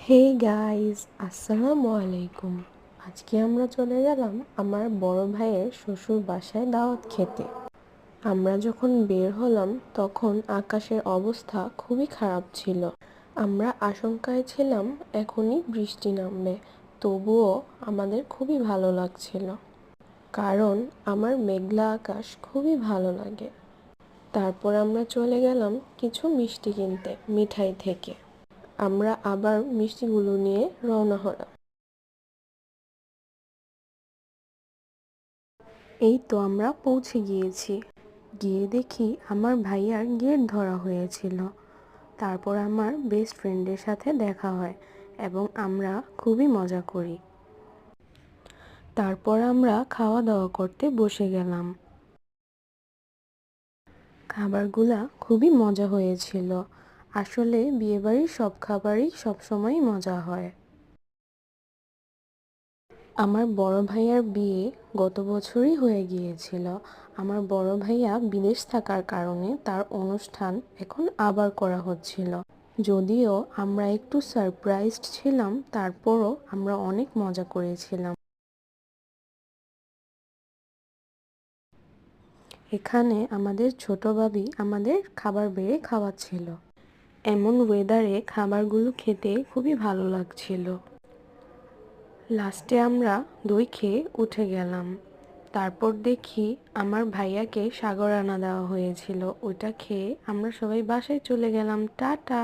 Hey guys, আসসালামু আলাইকুম। আজকে আমরা চলে গেলাম আমার বড় ভাইয়ের শ্বশুর বাসায় দাওয়াত খেতে। আমরা যখন বের হলাম তখন আকাশের অবস্থা খুবই খারাপ ছিল। আমরা আশঙ্কায় ছিলাম এখনই বৃষ্টি নামবে, তবুও আমাদের খুবই ভালো লাগছিল, কারণ আমার মেঘলা আকাশ খুবই ভালো লাগে। তারপর আমরা চলে গেলাম কিছু মিষ্টি কিনতে মিঠাই থেকে। আমরা আবার মিষ্টিগুলো নিয়ে রওনা হলাম। এই তো আমরা পৌঁছে গিয়েছি। গিয়ে দেখি আমার ভাইয়ার গেট ধরা হয়েছিল। তারপর আমার বেস্ট ফ্রেন্ডের সাথে দেখা হয় এবং আমরা খুবই মজা করি। তারপর আমরা খাওয়া দাওয়া করতে বসে গেলাম। খাবারগুলা খুবই মজা হয়েছিল। আসলে বিয়েবাড়ির সব খাবারই সবসময় মজা হয়। আমার বড় ভাইয়ার বিয়ে গত বছরই হয়ে গিয়েছিল। আমার বড় ভাইয়া বিদেশ থাকার কারণে তার অনুষ্ঠান এখন আবার করা হচ্ছিল। যদিও আমরা একটু সারপ্রাইজড ছিলাম, তারপরও আমরা অনেক মজা করেছিলাম। এখানে আমাদের ছোট ভাবি আমাদের খাবার বেড়ে খাওয়াচ্ছিল। এমন ওয়েদারে খাবারগুলো খেতে খুবই ভালো লাগছিল। লাস্টে আমরা দই খেয়ে উঠে গেলাম। তারপর দেখি আমার ভাইয়াকে সাগর রান্না দেওয়া হয়েছিল, ওইটা খেয়ে আমরা সবাই বাসায় চলে গেলাম। টাটা।